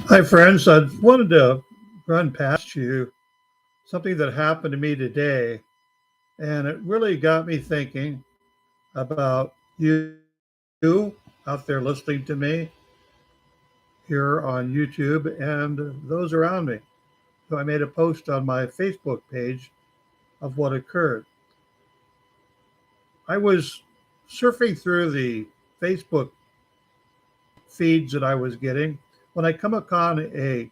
Hi, friends. I wanted to run past you something that happened to me today, and it really got me thinking about you out there listening to me here on YouTube and those around me. So I made a post on my Facebook page of what occurred. I was surfing through the Facebook feeds that I was getting when I come upon a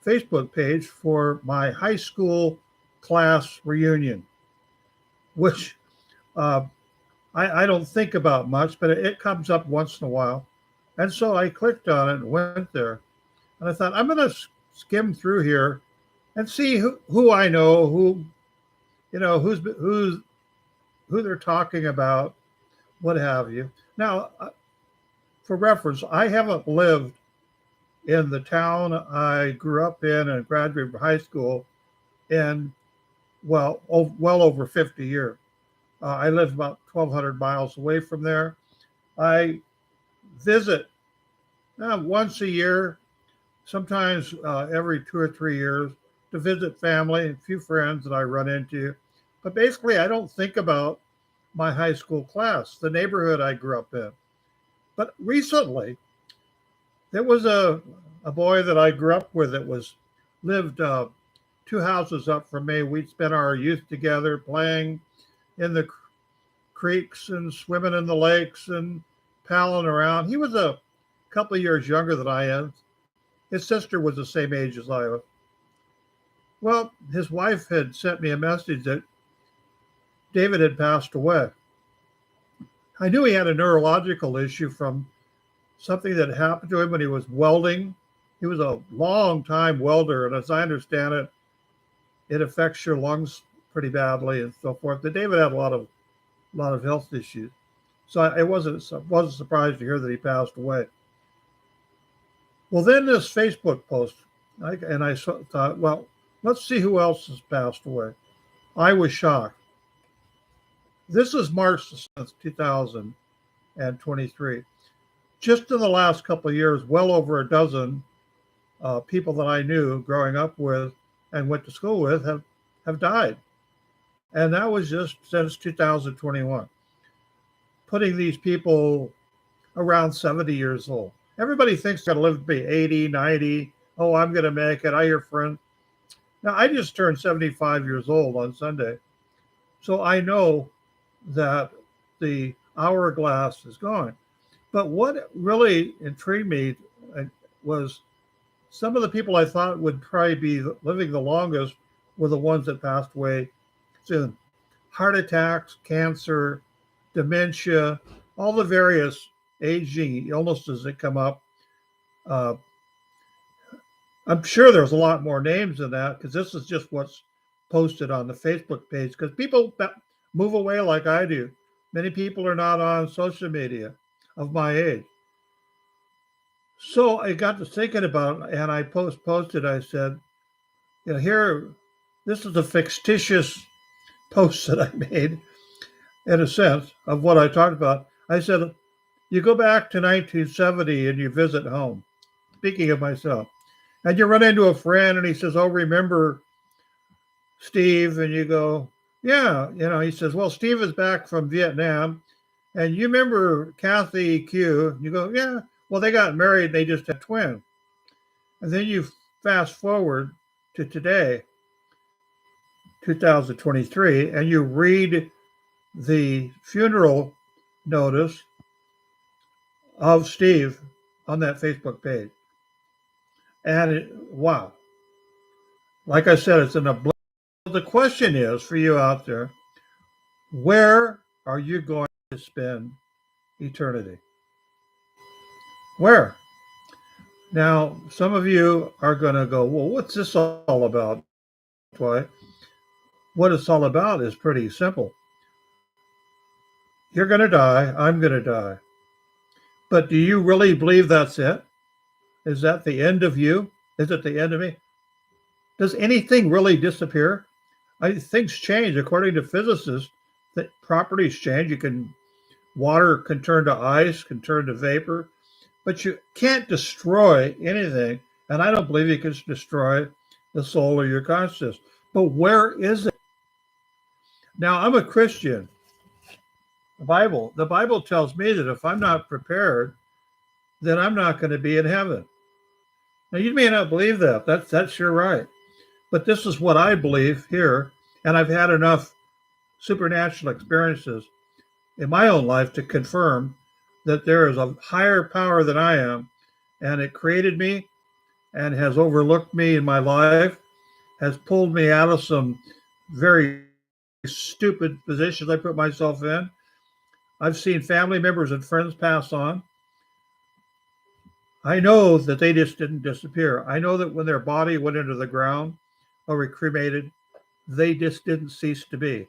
Facebook page for my high school class reunion, which uh, I don't think about much, but it comes up once in a while. And so I clicked on it and went there. And I thought, I'm going to skim through here and see who I know, who's who they're talking about, what have you. Now, for reference, I haven't lived in the town I grew up in and graduated from high school in, well over 50 years. I live about 1,200 miles away from there. I visit once a year, sometimes every 2 or 3 years, to visit family, a few friends that I run into. But basically, I don't think about my high school class, the neighborhood I grew up in. But recently, there was a boy that I grew up with that was lived two houses up from me. We'd spent our youth together playing in the creeks and swimming in the lakes and palling around. He was a couple of years younger than I am. His sister was the same age as I was. Well, his wife had sent me a message that David had passed away. I knew he had a neurological issue from something that happened to him when he was welding. He was a long time welder, and as I understand it, it affects your lungs pretty badly and so forth. But David had a lot of health issues, so I wasn't surprised to hear that he passed away. Well, then this Facebook post, and I thought, well, let's see who else has passed away. I was shocked. This is March the 7th, 2023. Just in the last couple of years, well over a dozen people that I knew growing up with and went to school with have died. And that was just since 2021, putting these people around 70 years old. Everybody thinks they're going to live to be 80, 90. Oh, I'm going to make it. I hear friends. Now, I just turned 75 years old on Sunday. So I know that the hourglass is gone. But what really intrigued me was some of the people I thought would probably be living the longest were the ones that passed away soon. Heart attacks, cancer, dementia, all the various aging illnesses that come up. Uh, I'm sure there's a lot more names than that because this is just what's posted on the Facebook page. Because people move away like I do. Many people are not on social media of my age. So I got to thinking about it, and I posted. I said, here, this is a fictitious post that I made in a sense of what I talked about. I said, you go back to 1970 and you visit home. Speaking of myself, and you run into a friend, and he says, "Oh, remember Steve?" And you go, "Yeah." He says, "Well, Steve is back from Vietnam, and you remember Kathy Q?" And you go, "Yeah." Well, they got married. They just had twins. And then you fast forward to today, 2023, and you read the funeral notice of Steve on that Facebook page. And wow, like I said, it's in a blink. The question is for you out there, where are you going to spend eternity? Where? Now, some of you are going to go, well, what's this all about, Dwight? What it's all about is pretty simple. You're going to die. I'm going to die. But do you really believe that's it? Is that the end of you? Is it the end of me? Does anything really disappear? Things change according to physicists. That properties change. Water can turn to ice, can turn to vapor, but you can't destroy anything And I don't believe you can destroy the soul or your consciousness. But where is it? Now, I'm a Christian. The Bible tells me that if I'm not prepared, then I'm not going to be in heaven. Now, you may not believe that. That's your right. But this is what I believe here. And I've had enough supernatural experiences in my own life to confirm that there is a higher power than I am, and it created me and has overlooked me in my life, has pulled me out of some very stupid positions I put myself in. I've seen family members and friends pass on. I know that they just didn't disappear. I know that when their body went into the ground or were cremated, they just didn't cease to be.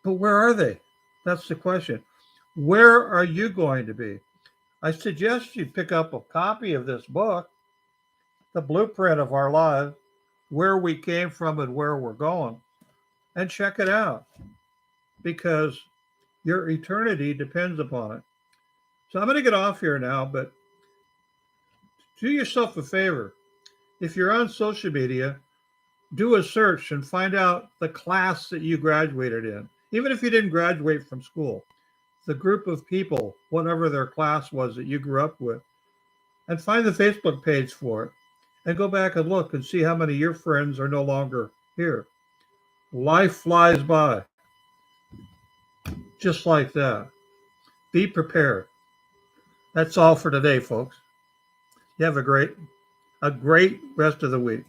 But where are they? That's the question. Where are you going to be? I suggest you pick up a copy of this book, The Blueprint of Our Lives, Where We Came From and Where We're Going, and check it out, because your eternity depends upon it. So I'm going to get off here now, but do yourself a favor. If you're on social media, do a search and find out the class that you graduated in. Even if you didn't graduate from school, the group of people, whatever their class was that you grew up with, and find the Facebook page for it, and go back and look and see how many of your friends are no longer here. Life flies by, just like that. Be prepared. That's all for today, folks. You have a great rest of the week.